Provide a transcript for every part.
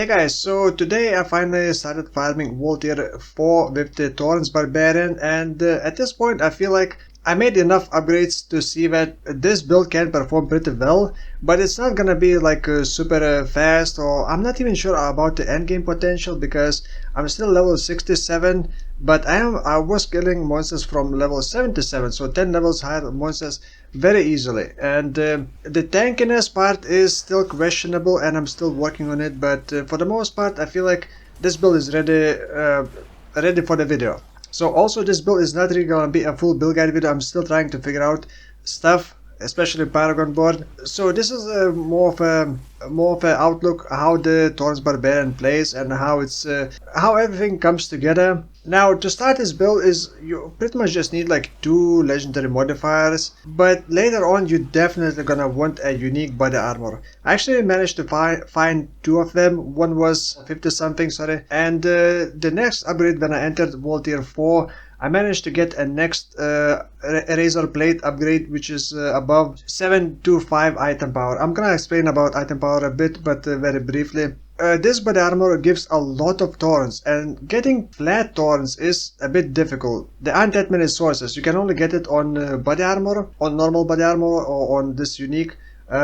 Hey guys, so today I finally started farming Wool tier 4 with the Thorns Barbarian, and at this point I feel like I made enough upgrades to see that this build can perform pretty well, but it's not gonna be like super fast, or I'm not even sure about the endgame potential because I'm still level 67, but I was killing monsters from level 77, so 10 levels higher monsters very easily. And the tankiness part is still questionable and I'm still working on it, but for the most part I feel like this build is ready for the video. So also this build is not really gonna be a full build guide video. I'm still trying to figure out stuff, especially Paragon board. So this is more of an outlook how the Thorns Barbarian plays and how everything comes together. Now to start this build is you pretty much just need like 2 legendary modifiers, but later on you definitely gonna want a unique body armor. I actually managed to find 2 of them. One was 50 something, sorry, and the next upgrade when I entered Wool tier 4, I managed to get a next Razorplate upgrade, which is above 725 item power. I'm gonna explain about item power a bit, but very briefly. This body armor gives a lot of thorns, and getting flat thorns is a bit difficult. There aren't that many sources. You can only get it on body armor, on normal body armor, or on this unique.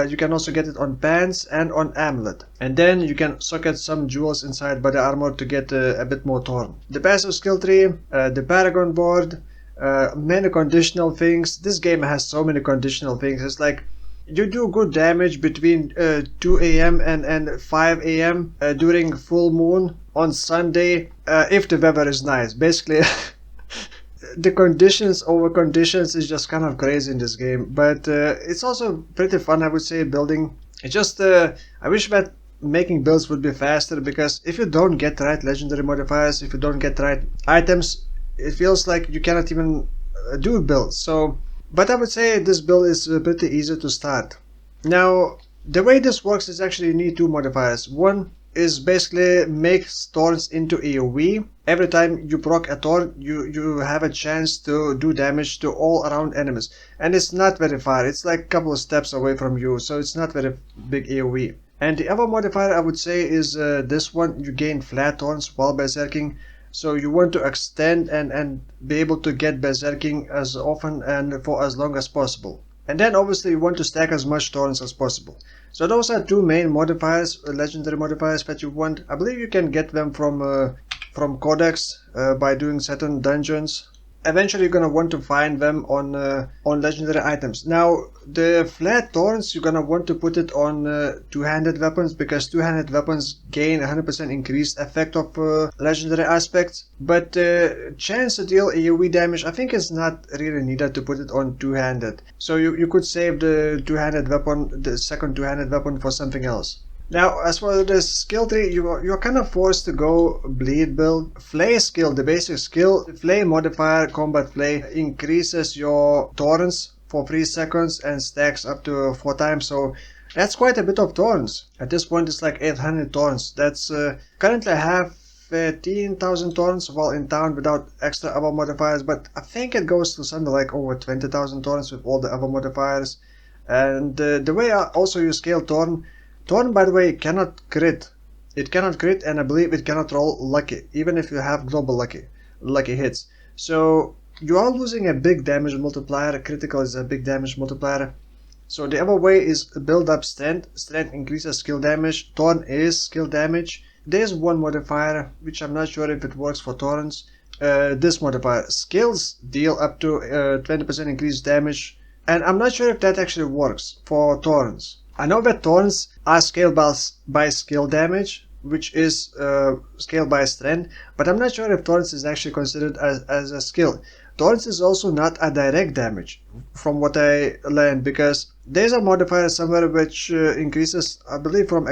You can also get it on pants and on amulet, and then you can socket some jewels inside body armor to get a bit more thorn. The passive skill tree, the Paragon board, many conditional things. This game has so many conditional things. It's like you do good damage between 2 a.m. and 5 a.m. During full moon on Sunday if the weather is nice. Basically the conditions over conditions is just kind of crazy in this game, but it's also pretty fun, I would say, building. It's just I wish that making builds would be faster, because if you don't get the right legendary modifiers, if you don't get the right items, it feels like you cannot even do builds. So but I would say this build is pretty easy to start. Now the way this works is actually you need 2 modifiers. One is basically makes thorns into AoE. Every time you proc a thorn, you have a chance to do damage to all around enemies, and it's not very far. It's like a couple of steps away from you, so it's not very big AoE. And the other modifier I would say is this one. You gain flat thorns while berserking. So you want to extend and be able to get berserking as often and for as long as possible. And then obviously you want to stack as much thorns as possible. So those are 2 main modifiers, legendary modifiers that you want. I believe you can get them from Codex by doing certain dungeons. Eventually you're gonna want to find them on legendary items. Now the flat thorns, you're gonna want to put it on two-handed weapons, because two-handed weapons gain 100% increased effect of legendary aspects. But chance to deal AoE damage, I think it's not really needed to put it on two-handed. So you could save the two-handed weapon, the second two-handed weapon, for something else. Now, as for the skill tree, you're kind of forced to go bleed build. Flay skill, the basic skill, the flay modifier, combat flay, increases your thorns for 3 seconds and stacks up to 4 times. So that's quite a bit of thorns. At this point, it's like 800 thorns. That's currently I have 13,000 thorns while in town without extra other modifiers, but I think it goes to something like over 20,000 thorns with all the other modifiers. And the way I also use scale thorn, by the way, cannot crit. It cannot crit, and I believe it cannot roll lucky, even if you have global lucky hits. So you are losing a big damage multiplier. Critical is a big damage multiplier. So the other way is build up strength. Strength increases skill damage. Thorn is skill damage. There's one modifier which I'm not sure if it works for thorns. This modifier, skills deal up to 20% increased damage, and I'm not sure if that actually works for thorns. I know that thorns are scaled by skill damage, which is scaled by strength, but I'm not sure if thorns is actually considered as a skill. Thorns is also not a direct damage, from what I learned, because there's a modifier somewhere which increases, I believe, from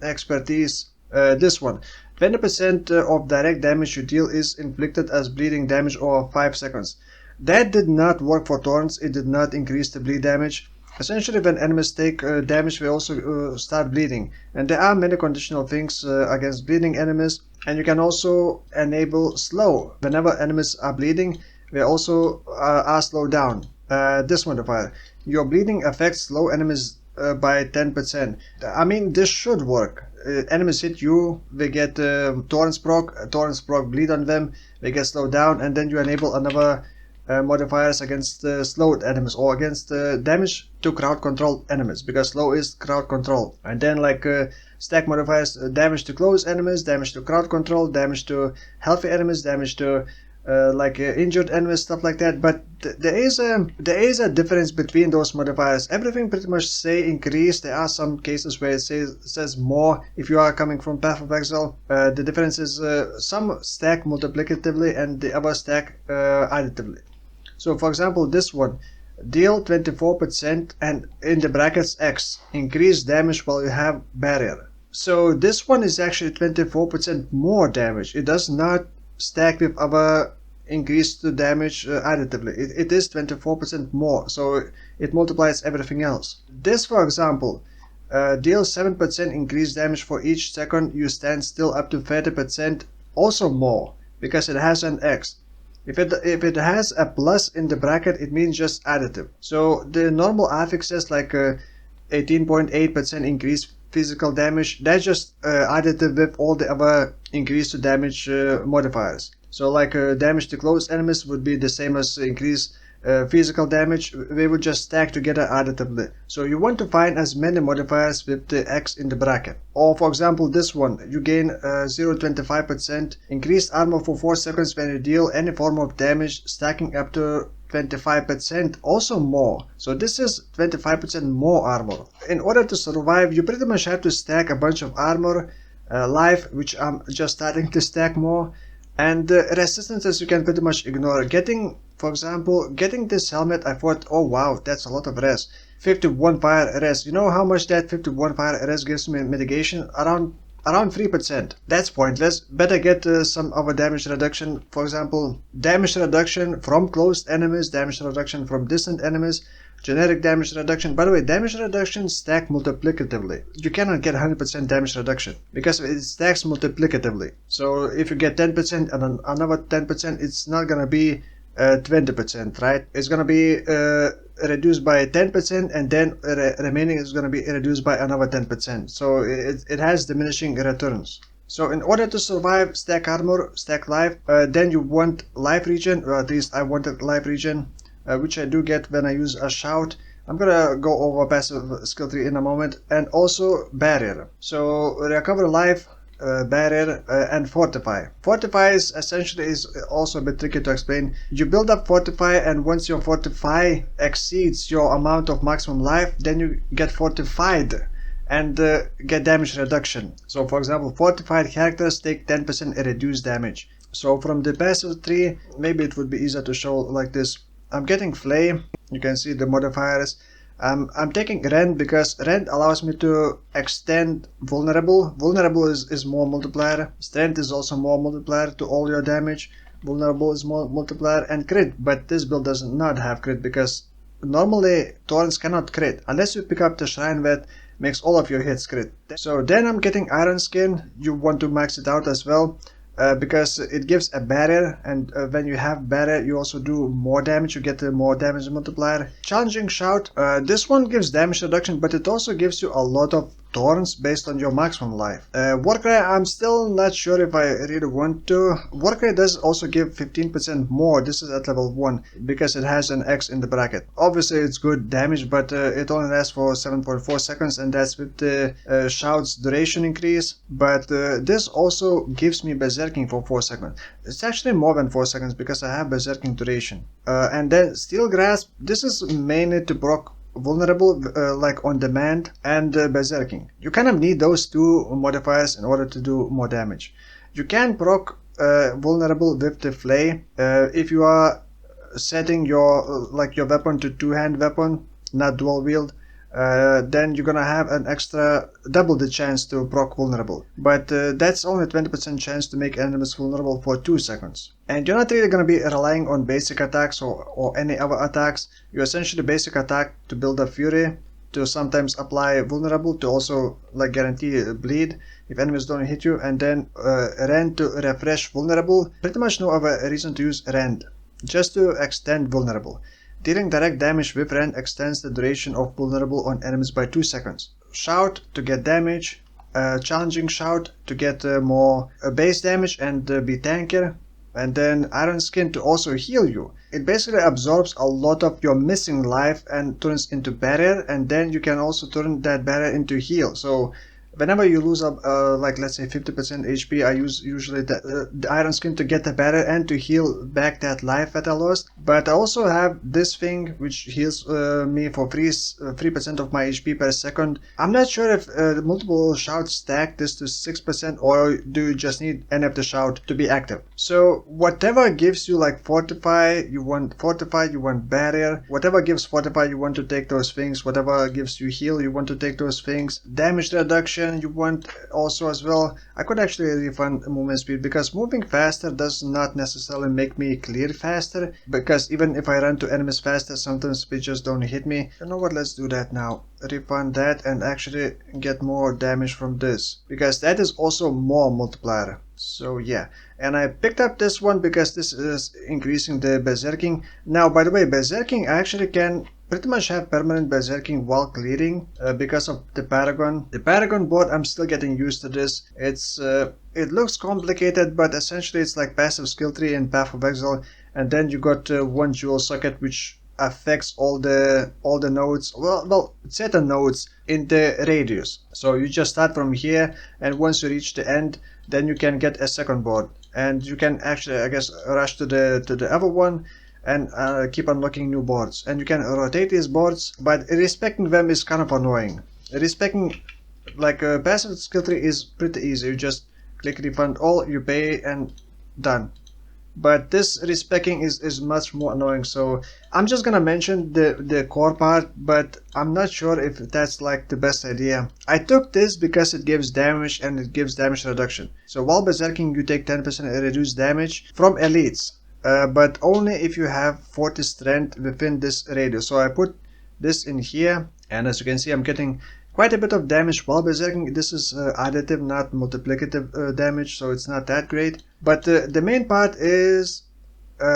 expertise. This one, 20% of direct damage you deal is inflicted as bleeding damage over 5 seconds. That did not work for thorns. It did not increase the bleed damage. Essentially, when enemies take damage, they also start bleeding, and there are many conditional things against bleeding enemies, and you can also enable slow. Whenever enemies are bleeding, they also are slowed down. This modifier, your bleeding affects slow enemies by 10%. I mean, this should work. enemies hit you, they get Thorns proc bleed on them, they get slowed down, and then you enable another modifiers against slowed enemies, or against damage to crowd controlled enemies, because slow is crowd control. And then like stack modifiers, damage to close enemies, damage to crowd control, damage to healthy enemies, damage to injured enemies, stuff like that. But there is a difference between those modifiers. Everything pretty much say increase. There are some cases where it says more if you are coming from Path of Exile. The difference is some stack multiplicatively and the other stack additively. So for example, this one, deal 24% and in the brackets X, increase damage while you have barrier. So this one is actually 24% more damage. It does not stack with other increased damage additively. It is 24% more, so it multiplies everything else. This, for example, deals 7% increased damage for each second you stand still, up to 30%, also more, because it has an X. If it has a plus in the bracket, it means just additive. So the normal affix says like 18.8% increased physical damage. That's just additive with all the other increase to damage modifiers. So like damage to close enemies would be the same as increase physical damage. They would just stack together additively. So you want to find as many modifiers with the X in the bracket. Or for example, this one, you gain 0.25% increased armor for 4 seconds when you deal any form of damage, stacking up to 25%, also more. So this is 25% more armor. In order to survive, you pretty much have to stack a bunch of armor, life, which I'm just starting to stack more, and resistances you can pretty much ignore. For example, getting this helmet, I thought, oh wow, that's a lot of res. 51 fire res. You know how much that 51 fire res gives me mitigation? Around 3%. That's pointless. Better get some other damage reduction. For example, damage reduction from closed enemies, damage reduction from distant enemies, generic damage reduction. By the way, damage reduction stack multiplicatively. You cannot get 100% damage reduction because it stacks multiplicatively. So if you get 10% and another 10%, it's not gonna be 20%, right? It's gonna be reduced by 10%, and then remaining is gonna be reduced by another 10%. So it has diminishing returns. So in order to survive, stack armor, stack life, then you want life regen, or at least I wanted life regen, which I do get when I use a shout. I'm gonna go over passive skill tree in a moment, and also barrier. So recover life, barrier, and fortify. Fortify is essentially also a bit tricky to explain. You build up fortify, and once your fortify exceeds your amount of maximum life, then you get fortified and get damage reduction. So for example, fortified characters take 10% reduced damage. So from the passive tree, maybe it would be easier to show like this. I'm getting flay. You can see the modifiers. I'm taking rend because rend allows me to extend vulnerable. Vulnerable is more multiplier. Strength is also more multiplier to all your damage. Vulnerable is more multiplier, and crit. But this build does not have crit because normally Thorns cannot crit unless you pick up the shrine that makes all of your hits crit. So then I'm getting iron skin. You want to max it out as well. Because it gives a barrier, and when you have barrier you also do more damage, you get a more damage multiplier. Challenging shout, this one gives damage reduction, but it also gives you a lot of thorns based on your maximum life. Warcry, I'm still not sure if I really want to. Warcry does also give 15% more. This is at level 1 because it has an X in the bracket. Obviously it's good damage, but it only lasts for 7.4 seconds, and that's with the shout's duration increase. But this also gives me berserking for 4 seconds. It's actually more than 4 seconds because I have berserking duration. And then steel grasp, this is mainly to proc vulnerable, like on demand, and berserking. You kind of need those two modifiers in order to do more damage. You can proc vulnerable with the flay if you are setting your your weapon to two-hand weapon, not dual wield. Then you're gonna have an extra double the chance to proc vulnerable, but that's only 20% chance to make enemies vulnerable for 2 seconds. And you're not really gonna be relying on basic attacks or any other attacks. You essentially basic attack to build up fury, to sometimes apply vulnerable, to also guarantee bleed if enemies don't hit you, and then rend to refresh vulnerable. Pretty much no other reason to use rend, just to extend vulnerable. Dealing direct damage with rend extends the duration of vulnerable on enemies by 2 seconds. Shout to get damage, challenging shout to get more base damage and be tankier. And then Iron Skin to also heal you. It basically absorbs a lot of your missing life and turns into barrier, and then you can also turn that barrier into heal. So whenever you lose like let's say 50% HP, I use usually the Iron Skin to get the barrier and to heal back that life that I lost. But I also have this thing which heals me for 3% of my HP per second. I'm not sure if multiple shouts stack this to 6%, or do you just need any of the shout to be active. So whatever gives you like fortify, you want barrier. Whatever gives fortify, you want to take those things. Whatever gives you heal, you want to take those things. Damage reduction you want also as well. I could actually refund movement speed, because moving faster does not necessarily make me clear faster, because even if I run to enemies faster, sometimes they just don't hit me. You know what, let's do that now. Refund that and actually get more damage from this, because that is also more multiplier. So yeah, and I picked up this one because this is increasing the berserking. Now by the way, berserking I actually can pretty much have permanent berserking while clearing because of the Paragon. The Paragon board, I'm still getting used to this. It looks complicated, but essentially it's like passive skill tree in Path of Exile, and then you got one jewel socket which affects all the nodes, well certain nodes in the radius. So you just start from here, and once you reach the end, then you can get a second board, and you can actually, I guess, rush to the other one and keep unlocking new boards. And you can rotate these boards, but respecting them is kind of annoying. Respecting like a passive skill tree is pretty easy. You just click refund all, you pay, and done. But this respecking is much more annoying, so I'm just gonna mention the core part, but I'm not sure if that's like the best idea. I took this because it gives damage and it gives damage reduction. So while berserking you take 10% reduced damage from elites, but only if you have 40 strength within this radius. So I put this in here, and as you can see I'm getting quite a bit of damage while berserking. This is additive, not multiplicative damage, so it's not that great. But the main part is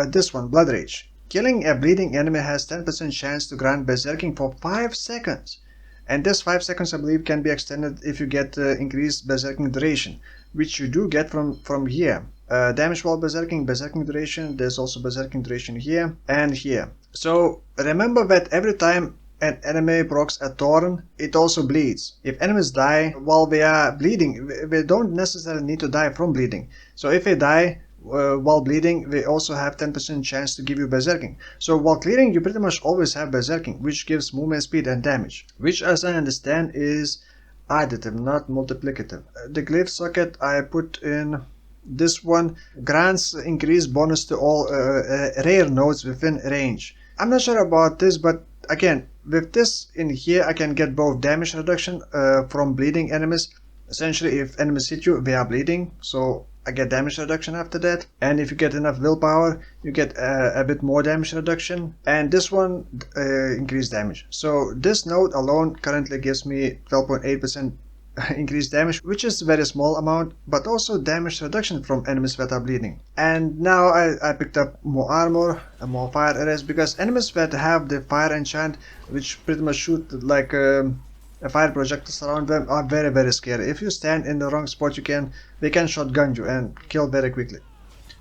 this one, Blood Rage. Killing a bleeding enemy has 10% chance to grant berserking for 5 seconds. And this 5 seconds I believe can be extended if you get increased berserking duration, which you do get from here. Damage while berserking, berserking duration, there's also berserking duration here and here. So remember that every time an enemy procs a Thorn, it also bleeds. If enemies die while they are bleeding, they don't necessarily need to die from bleeding. So if they die while bleeding, they also have 10% chance to give you berserking. So while clearing, you pretty much always have berserking, which gives movement speed and damage, which as I understand is additive, not multiplicative. The glyph socket I put in this one grants increased bonus to all rare nodes within range. I'm not sure about this, but again, with this in here I can get both damage reduction from bleeding enemies. Essentially if enemies hit you, they are bleeding, so I get damage reduction after that. And if you get enough willpower, you get a bit more damage reduction. And this one increased damage. So this node alone currently gives me 12.8% increased damage, which is a very small amount, but also damage reduction from enemies that are bleeding. And now I picked up more armor and more fire arrows, because enemies that have the fire enchant, which pretty much shoot like a fire projectiles around them, are very scary. If you stand in the wrong spot, they can shotgun you and kill very quickly.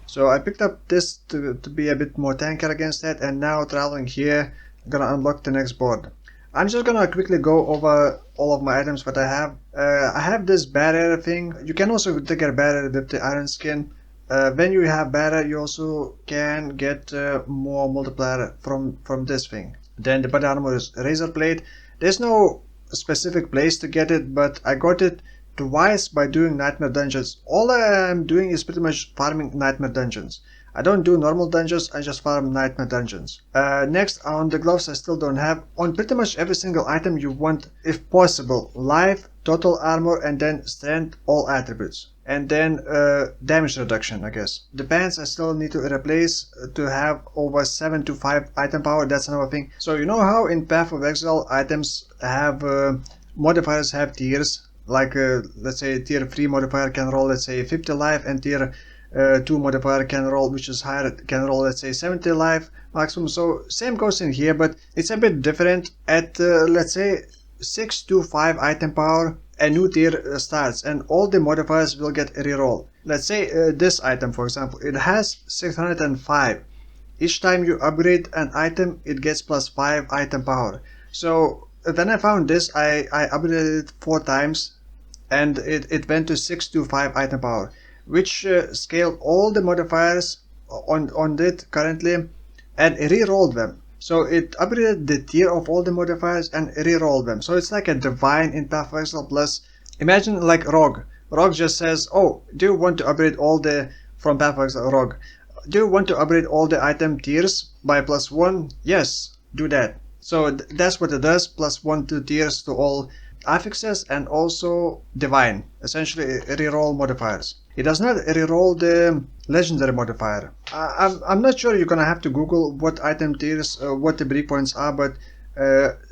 So I picked up this to be a bit more tankier against that, and now traveling here, I'm gonna unlock the next board. I'm just gonna quickly go over all of my items that I have. I have this barrier thing. You can also take a barrier with the iron skin. When you have barrier, you also can get more multiplier from this thing. Then the body armor is Razorplate. There's no specific place to get it, but I got it twice by doing nightmare dungeons. All I am doing is pretty much farming nightmare dungeons. I don't do normal dungeons, I just farm nightmare dungeons. Next, on the gloves I still don't have. On pretty much every single item you want, if possible, life, total armor, and then strength, all attributes. And then damage reduction, I guess. The pants I still need to replace to have over 7 to 5 item power, that's another thing. So you know how in Path of Exile items have, modifiers have tiers, like let's say tier 3 modifier can roll, let's say 50 life, and tier 2 modifier can roll, which is higher, can roll, let's say 70 life maximum. So same goes in here, but it's a bit different. At let's say 6 to 5 item power, a new tier starts and all the modifiers will get rerolled. Let's say this item, for example, it has 605. Each time you upgrade an item, it gets +5 item power. So when I found this, I upgraded it 4 times and it went to 625 item power, which scaled all the modifiers on it currently and rerolled them. So it upgraded the tier of all the modifiers and rerolled them. So it's like a divine in Path of Exile plus. Imagine like Rogue. Rogue just says, oh, do you want to upgrade all the, from Path of Exile Rogue, do you want to upgrade all the item tiers by +1? Yes, do that. So that's what it does, +1 to tiers to all affixes and also divine, essentially reroll modifiers. It does not reroll the legendary modifier. I'm not sure, you're gonna have to Google what item tiers, what the breakpoints are, but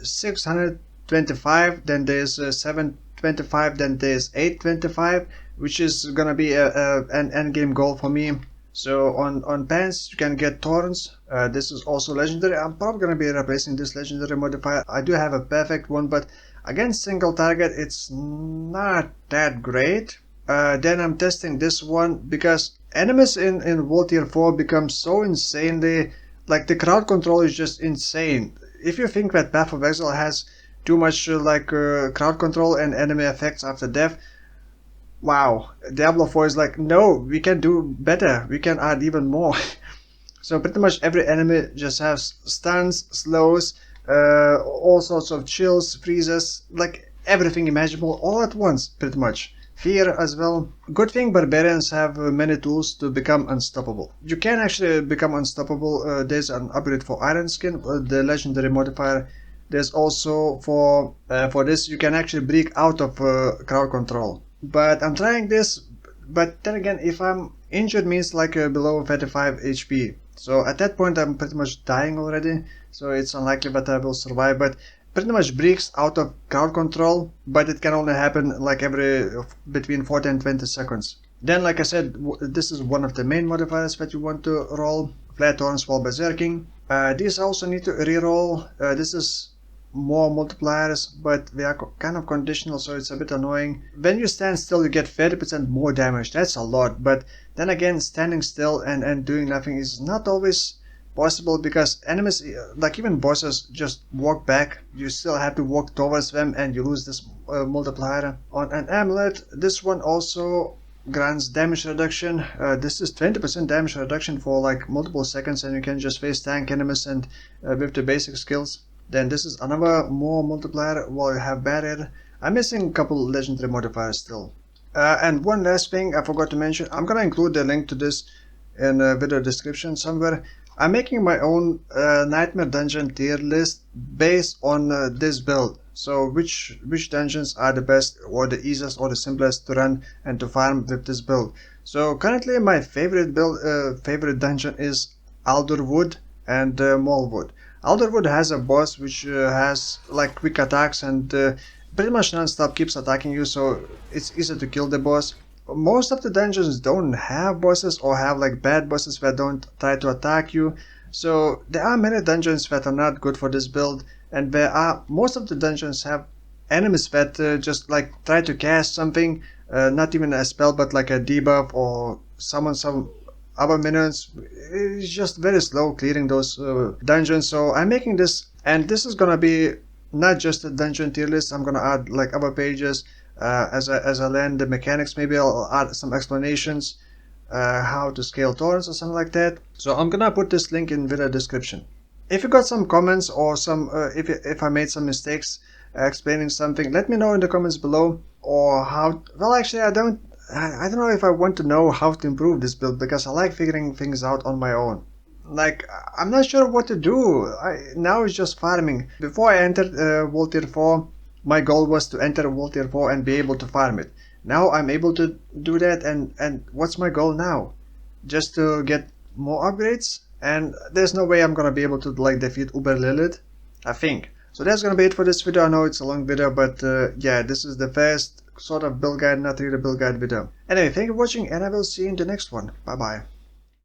625, then there's 725, then there's 825, which is gonna be an endgame goal for me. So on pants you can get Thorns. This is also legendary. I'm probably gonna be replacing this legendary modifier. I do have a perfect one, but against single target it's not that great. Then I'm testing this one because enemies in World Tier 4 become so insanely, like the crowd control is just insane. If you think that Path of Exile has too much crowd control and enemy effects after death, wow, Diablo 4 is like, no, we can do better, we can add even more. So pretty much every enemy just has stuns, slows, all sorts of chills, freezes, like everything imaginable all at once, pretty much. Fear as well. Good thing barbarians have many tools to become unstoppable. You can actually become unstoppable. There's an upgrade for Iron Skin, the legendary modifier. There's also for this you can actually break out of crowd control. But I'm trying this, but then again, if I'm injured means like below 35 HP. So at that point I'm pretty much dying already, so it's unlikely that I will survive, but pretty much breaks out of crowd control, but it can only happen like every between 40 and 20 seconds. Then like I said, this is one of the main modifiers that you want to roll, Flat Thorns while berserking. These also need to reroll. This is more multipliers, but they are kind of conditional, so it's a bit annoying. When you stand still you get 30% more damage. That's a lot, but then again, standing still and doing nothing is not always possible because enemies, like even bosses, just walk back. You still have to walk towards them and you lose this multiplier. On an amulet, this one also grants damage reduction. This is 20% damage reduction for like multiple seconds, and you can just face tank enemies and with the basic skills. Then this is another more multiplier while you have barrier. I'm missing a couple legendary modifiers still. And one last thing I forgot to mention, I'm gonna include the link to this in the video description somewhere. I'm making my own Nightmare Dungeon tier list based on this build. So which dungeons are the best or the easiest or the simplest to run and to farm with this build. So currently my favorite dungeon is Alderwood and Molewood. Alderwood has a boss which has like quick attacks and pretty much non-stop keeps attacking you, so it's easy to kill the boss. Most of the dungeons don't have bosses or have like bad bosses that don't try to attack you. So there are many dungeons that are not good for this build, and most of the dungeons have enemies that just like try to cast something, not even a spell but like a debuff or summon some other minions. It's just very slow clearing those dungeons. So I'm making this, and this is gonna be not just a dungeon tier list. I'm gonna add like other pages as I learn the mechanics. Maybe I'll add some explanations how to scale Thorns or something like that. So I'm gonna put this link in video description. If you got some comments or some if I made some mistakes explaining something, let me know in the comments below. Or how, well, actually I don't know if I want to know how to improve this build, because I like figuring things out on my own. Like, I'm not sure what to do. Now it's just farming. Before I entered World Tier 4, my goal was to enter World Tier 4 and be able to farm it. Now I'm able to do that, and what's my goal now? Just to get more upgrades? And there's no way I'm gonna be able to like defeat Uber Lilith, I think. So that's gonna be it for this video. I know it's a long video, but yeah, this is the first sort of build guide, not really build guide video. Anyway, thank you for watching, and I will see you in the next one. Bye bye.